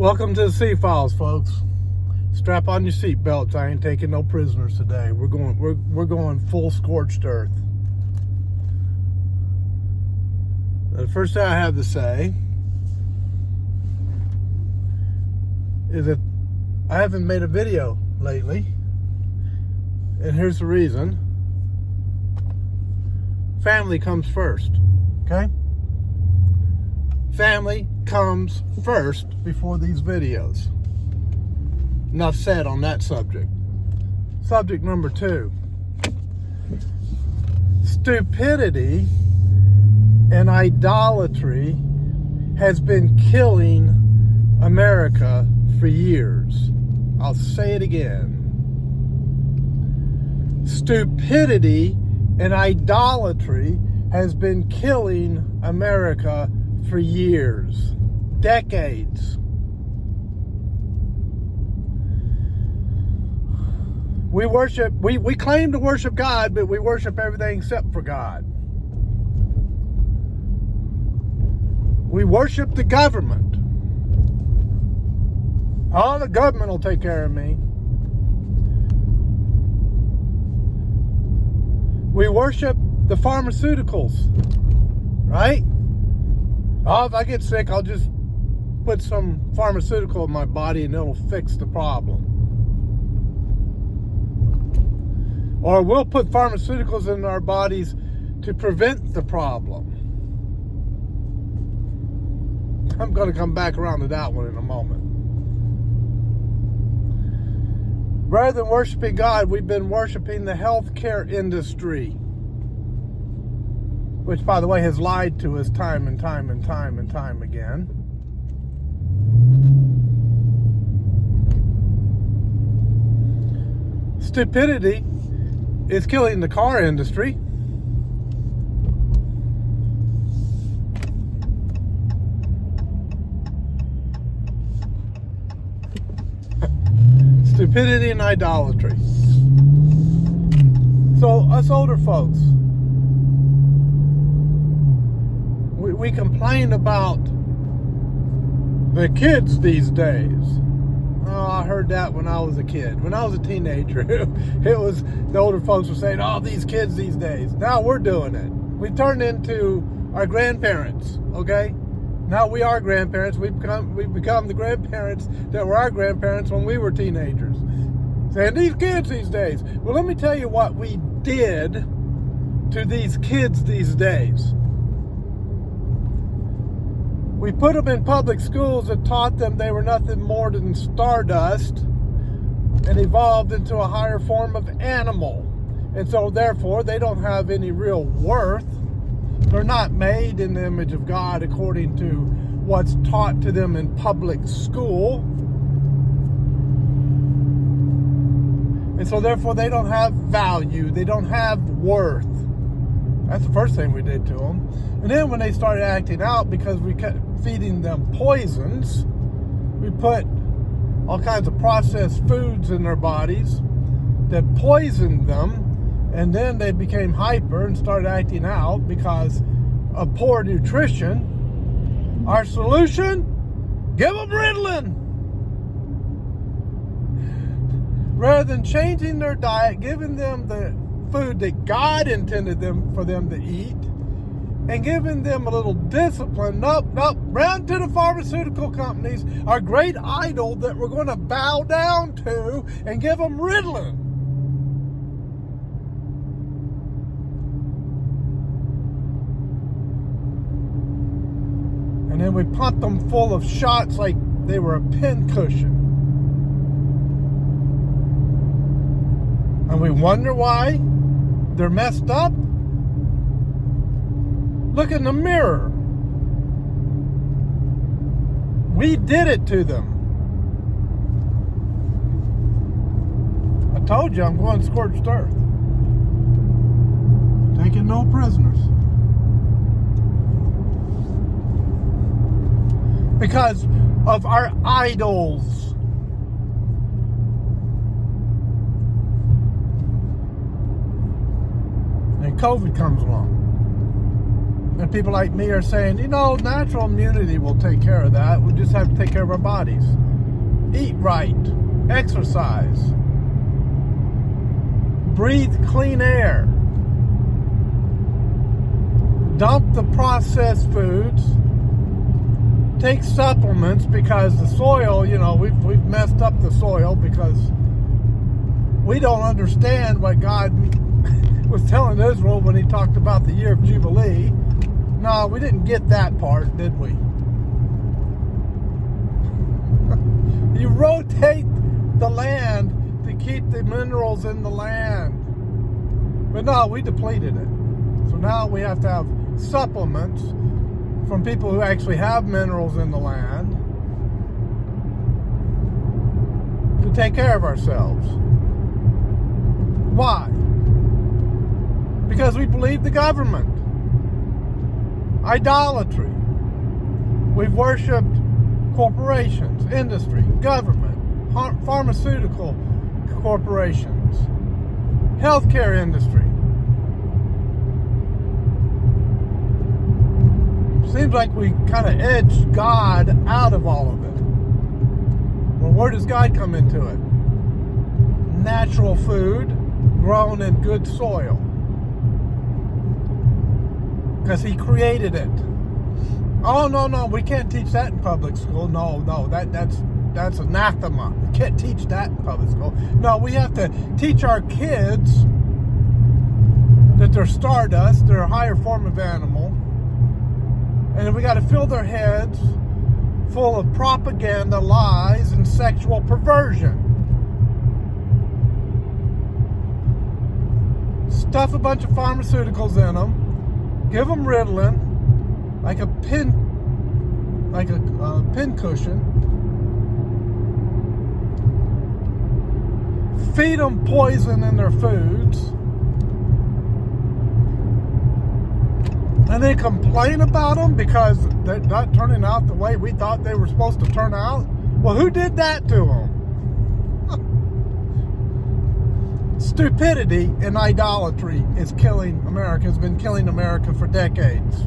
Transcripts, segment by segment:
Welcome to the Sea Files, folks. Strap on your seatbelts. I ain't taking no prisoners today. We're going full scorched earth. The first thing I have to say is that I haven't made a video lately, and here's the reason. Family comes first, okay? Family comes first before these videos. Enough said on that subject. Subject number 2. Stupidity and idolatry has been killing America for years. I'll say it again. Stupidity and idolatry has been killing America for years, decades. We claim to worship God, but we worship everything except for God. We worship the government. Oh, the government will take care of me. We worship the pharmaceuticals, right? Oh, if I get sick, I'll just put some pharmaceutical in my body and it'll fix the problem. Or we'll put pharmaceuticals in our bodies to prevent the problem. I'm going to come back around to that one in a moment. Rather than worshiping God, we've been worshiping the healthcare industry, which, by the way, has lied to us time and time and time and time again. Stupidity is killing the car industry. Stupidity and idolatry. So, us older folks, we complain about the kids these days. Oh, I heard that when I was a kid. When I was a teenager, it was the older folks were saying, oh, these kids these days. Now we're doing it. We turned into our grandparents, okay? Now we are grandparents. We've become the grandparents that were our grandparents when we were teenagers. Saying, these kids these days. Well, let me tell you what we did to these kids these days. We put them in public schools and taught them they were nothing more than stardust and evolved into a higher form of animal. And so, therefore, they don't have any real worth. They're not made in the image of God according to what's taught to them in public school. And so, therefore, they don't have value. They don't have worth. That's the first thing we did to them. And then when they started acting out because we kept feeding them poisons, we put all kinds of processed foods in their bodies that poisoned them, and then they became hyper and started acting out because of poor nutrition. Our solution? Give them Ritalin. Rather than changing their diet, giving them the food that God intended for them to eat, and giving them a little discipline. Nope, round to the pharmaceutical companies, our great idol that we're going to bow down to, and give them Ritalin. And then we pumped them full of shots like they were a pincushion. And we wonder why they're messed up. Look in the mirror. We did it to them. I told you I'm going scorched earth. Taking no prisoners. Because of our idols. And COVID comes along. And people like me are saying, natural immunity will take care of that. We just have to take care of our bodies. Eat right. Exercise. Breathe clean air. Dump the processed foods. Take supplements, because the soil, we've messed up the soil because we don't understand what God was telling Israel when he talked about the year of Jubilee. No, we didn't get that part, did we? You rotate the land to keep the minerals in the land. But no, we depleted it. So now we have to have supplements from people who actually have minerals in the land to take care of ourselves. Why? Because we believe the government. Idolatry. We've worshipped corporations, industry, government, pharmaceutical corporations, healthcare industry. Seems like we kind of edged God out of all of it. Well, where does God come into it? Natural food grown in good soil. Because he created it. Oh, no, we can't teach that in public school. No, that's anathema. We can't teach that in public school. No, we have to teach our kids that they're stardust, they're a higher form of animal. And we got to fill their heads full of propaganda, lies, and sexual perversion. Stuff a bunch of pharmaceuticals in them. Give them Ritalin, like a pin cushion. Feed them poison in their foods. And they complain about them because they're not turning out the way we thought they were supposed to turn out. Well, who did that to them? Stupidity and idolatry is killing America, has been killing America for decades.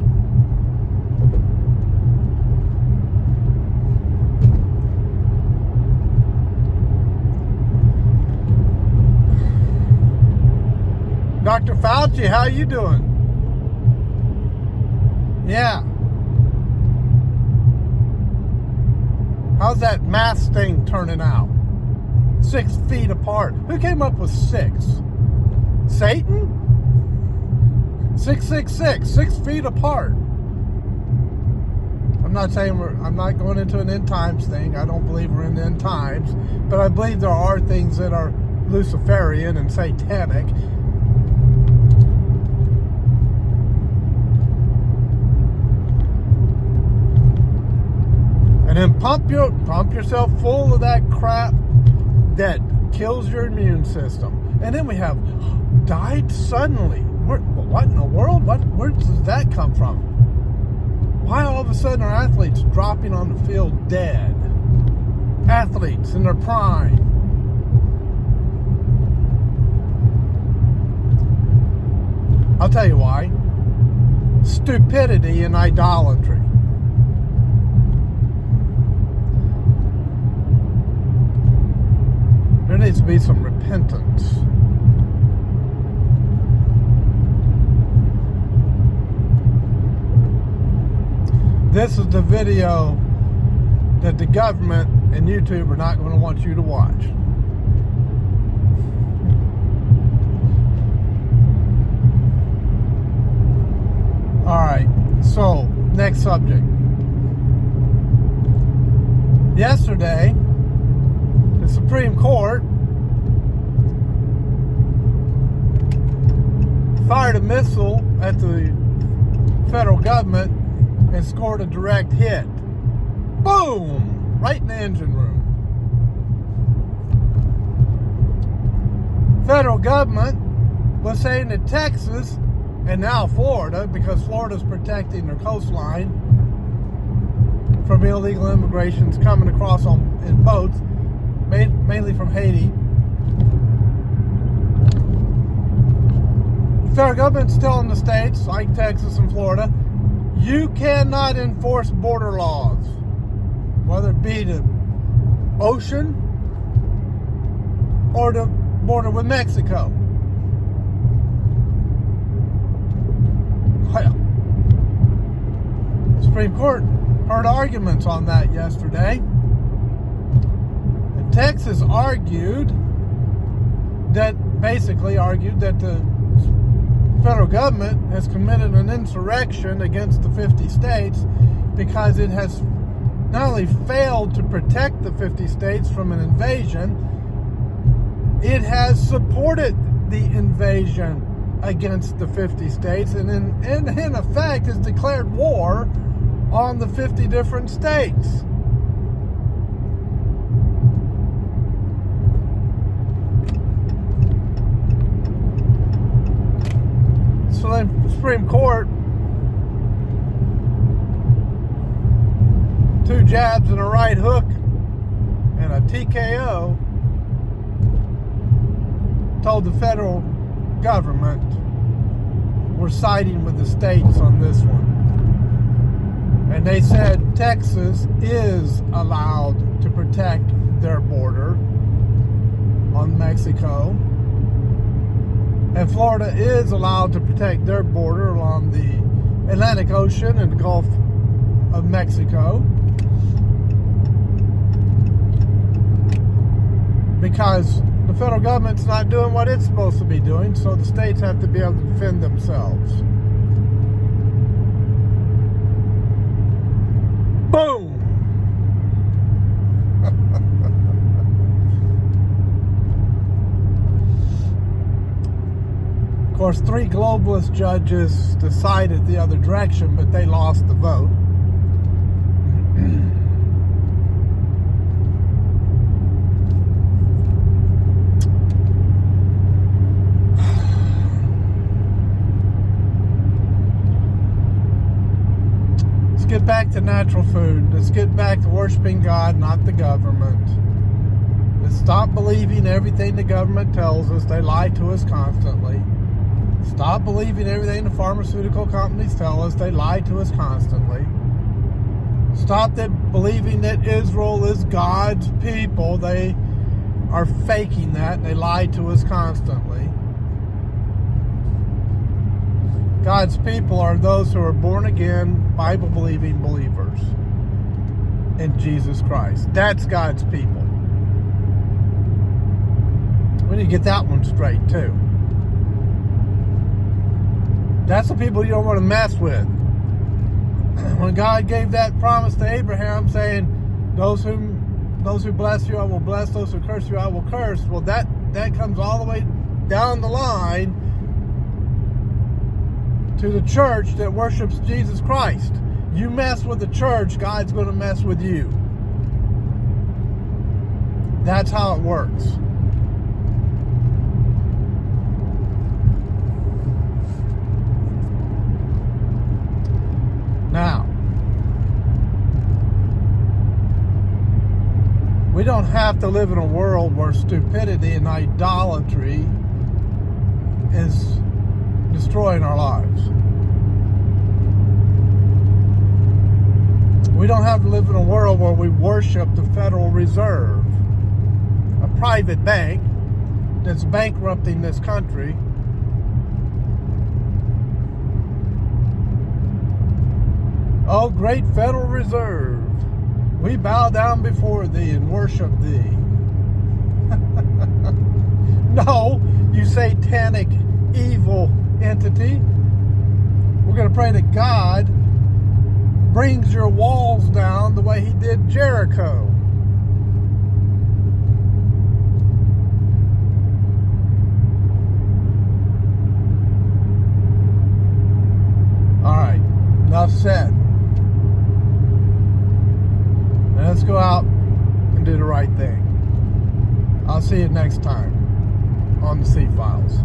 Dr. Fauci, how you doing? Yeah. How's that mask thing turning out? 6 feet apart. Who came up with 6? Satan? 666, 6 feet apart. I'm not going into an end times thing. I don't believe we're in the end times, but I believe there are things that are Luciferian and satanic. And then pump yourself full of that crap that kills your immune system. And then we have died suddenly. What in the world? Where does that come from? Why all of a sudden are athletes dropping on the field dead? Athletes in their prime. I'll tell you why. Stupidity and idolatry. There needs to be some repentance. This is the video that the government and YouTube are not going to want you to watch. Alright, so next subject. Yesterday, the Supreme Court fired a missile at the federal government and scored a direct hit. Boom! Right in the engine room. Federal government was saying that Texas and now Florida, because Florida's protecting their coastline from illegal immigrations coming across in boats, mainly from Haiti. The federal government's telling the states, like Texas and Florida, You cannot enforce border laws, whether it be the ocean or the border with Mexico. Well, Supreme Court heard arguments on that yesterday. And Texas basically argued that the federal government has committed an insurrection against the 50 states because it has not only failed to protect the 50 states from an invasion, it has supported the invasion against the 50 states and in effect has declared war on the 50 different states. So then Supreme Court, 2 jabs and a right hook and a TKO, told the federal government we're siding with the states on this one. And they said Texas is allowed to protect their border on Mexico. And Florida is allowed to protect their border along the Atlantic Ocean and the Gulf of Mexico. Because the federal government's not doing what it's supposed to be doing, so the states have to be able to defend themselves. Boom! Of course, 3 globalist judges decided the other direction, but they lost the vote. Let's get back to natural food. Let's get back to worshiping God, not the government. Let's stop believing everything the government tells us. They lie to us constantly. Stop believing everything the pharmaceutical companies tell us. They lie to us constantly. Stop believing that Israel is God's people. They are faking that. And they lie to us constantly. God's people are those who are born again, Bible-believing believers in Jesus Christ. That's God's people. We need to get that one straight, too. That's the people you don't want to mess with. When God gave that promise to Abraham, saying, those who bless you, I will bless. Those who curse you, I will curse. Well, that comes all the way down the line to the church that worships Jesus Christ. You mess with the church, God's going to mess with you. That's how it works. Now, we don't have to live in a world where stupidity and idolatry is destroying our lives. We don't have to live in a world where we worship the Federal Reserve, a private bank that's bankrupting this country. Oh, great Federal Reserve, we bow down before thee and worship thee. No, you satanic, evil entity. We're going to pray that God brings your walls down the way he did Jericho. All right, enough said. Now let's go out and do the right thing. I'll see you next time on the C-Files.